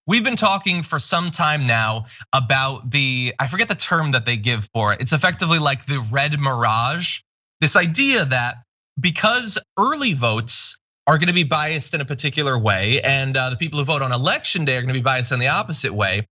we've been talking for some time now about I forget the term that they give for it. It's effectively like the Red Mirage. This idea that because early votes are gonna be biased in a particular way, and the people who vote on election day are gonna be biased in the opposite way,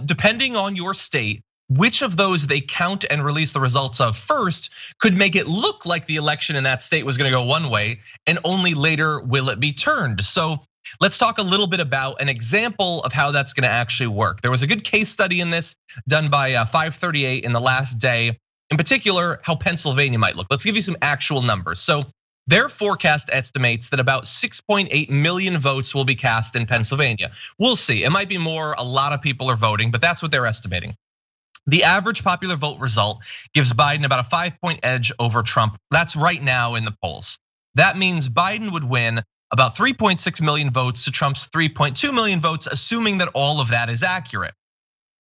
depending on your state, which of those they count and release the results of first could make it look like the election in that state was gonna go one way, and only later will it be turned. So let's talk a little bit about an example of how that's gonna actually work. There was a good case study in this done by 538 in the last day, in particular, how Pennsylvania might look. Let's give you some actual numbers. So their forecast estimates that about 6.8 million votes will be cast in Pennsylvania. We'll see, it might be more, a lot of people are voting, but that's what they're estimating. The average popular vote result gives Biden about a 5-point edge over Trump. That's right now in the polls. That means Biden would win about 3.6 million votes to Trump's 3.2 million votes, assuming that all of that is accurate.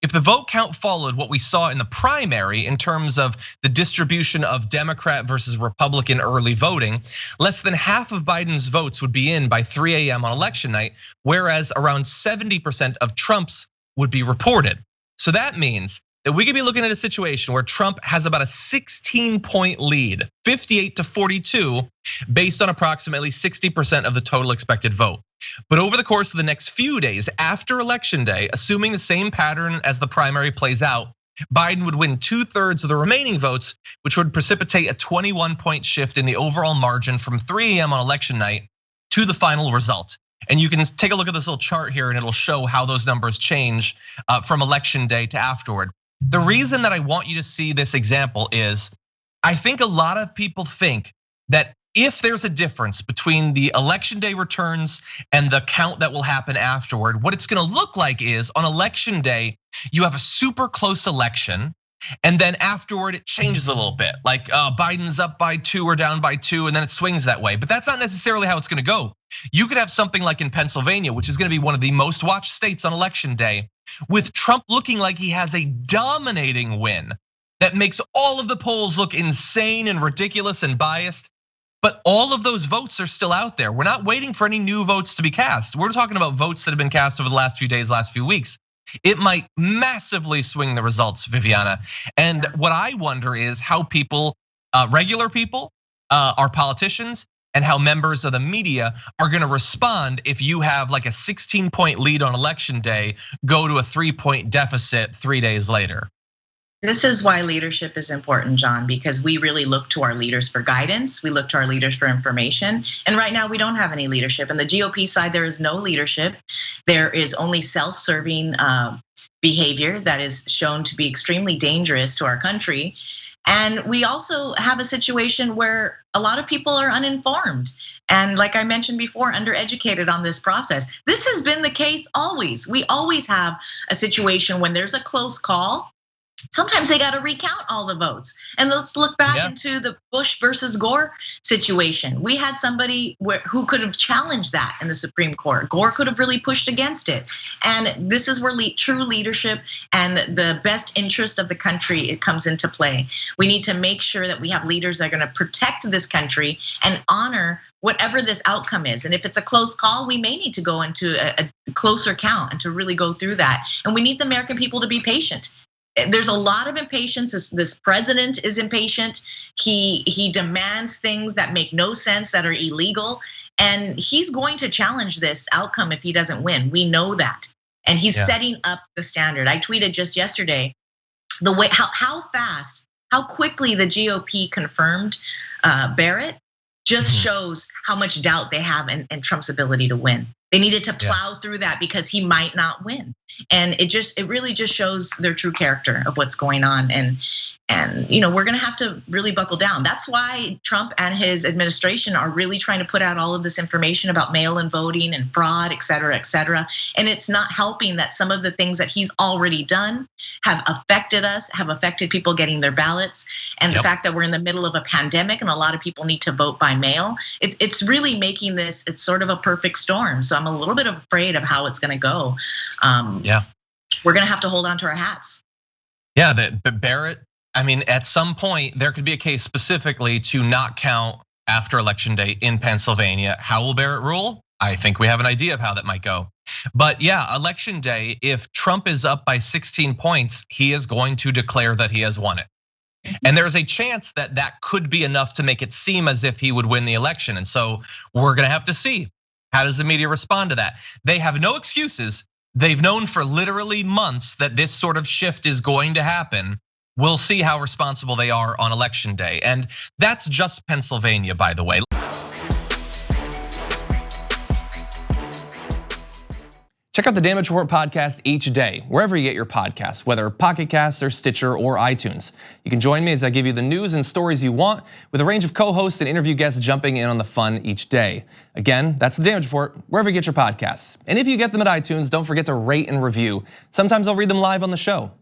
If the vote count followed what we saw in the primary in terms of the distribution of Democrat versus Republican early voting, less than half of Biden's votes would be in by 3 a.m. on election night, whereas around 70% of Trump's would be reported. So that means that we could be looking at a situation where Trump has about a 16-point lead, 58-42, based on approximately 60% of the total expected vote. But over the course of the next few days after election day, assuming the same pattern as the primary plays out, Biden would win 2/3 of the remaining votes, which would precipitate a 21-point shift in the overall margin from 3 a.m. on election night to the final result. And you can take a look at this little chart here and it'll show how those numbers change from election day to afterward. The reason that I want you to see this example is I think a lot of people think that if there's a difference between the election day returns and the count that will happen afterward, what it's gonna look like is on election day, you have a super close election. And then afterward, it changes a little bit. Like Biden's up by 2 or down by 2, and then it swings that way. But that's not necessarily how it's gonna go. You could have something like in Pennsylvania, which is gonna be one of the most watched states on election day, with Trump looking like he has a dominating win that makes all of the polls look insane and ridiculous and biased. But all of those votes are still out there. We're not waiting for any new votes to be cast. We're talking about votes that have been cast over the last few days, last few weeks. It might massively swing the results, Viviana. And what I wonder is how people, regular people, our politicians, and how members of the media are gonna respond if you have like a 16-point lead on election day, go to a 3-point deficit 3 days later. This is why leadership is important, John, because we really look to our leaders for guidance. We look to our leaders for information. And right now we don't have any leadership. And the GOP side, there is no leadership. There is only self-serving behavior that is shown to be extremely dangerous to our country. And we also have a situation where a lot of people are uninformed. And like I mentioned before, undereducated on this process. This has been the case always. We always have a situation when there's a close call. Sometimes they got to recount all the votes. And let's look back into the Bush versus Gore situation. We had somebody who could have challenged that in the Supreme Court. Gore could have really pushed against it. And this is where true leadership and the best interest of the country, it comes into play. We need to make sure that we have leaders that are going to protect this country and honor whatever this outcome is. And if it's a close call, we may need to go into a closer count and to really go through that. And we need the American people to be patient. There's a lot of impatience. This president is impatient. He demands things that make no sense, that are illegal. And he's going to challenge this outcome if he doesn't win. We know that. And he's setting up the standard. I tweeted just yesterday, the way, how fast, how quickly the GOP confirmed Barrett just shows how much doubt they have in Trump's ability to win. They needed to plow through that because he might not win. And it really just shows their true character of what's going on. And we're gonna have to really buckle down. That's why Trump and his administration are really trying to put out all of this information about mail-in voting and fraud, et cetera, et cetera. And it's not helping that some of the things that he's already done have affected us, have affected people getting their ballots. And the fact that we're in the middle of a pandemic and a lot of people need to vote by mail, it's really making this, it's sort of a perfect storm. So I'm a little bit afraid of how it's gonna go. We're gonna have to hold on to our hats. Yeah, but Barrett, I mean, at some point, there could be a case specifically to not count after election day in Pennsylvania. How will Barrett rule? I think we have an idea of how that might go. But yeah, election day, if Trump is up by 16 points, he is going to declare that he has won it. And there's a chance that that could be enough to make it seem as if he would win the election. And so we're gonna have to see, how does the media respond to that? They have no excuses. They've known for literally months that this sort of shift is going to happen. We'll see how responsible they are on election day. And that's just Pennsylvania, by the way. Check out the Damage Report podcast each day, wherever you get your podcasts, whether Pocket Casts or Stitcher or iTunes. You can join me as I give you the news and stories you want, with a range of co-hosts and interview guests jumping in on the fun each day. Again, that's the Damage Report, wherever you get your podcasts. And if you get them at iTunes, don't forget to rate and review. Sometimes I'll read them live on the show.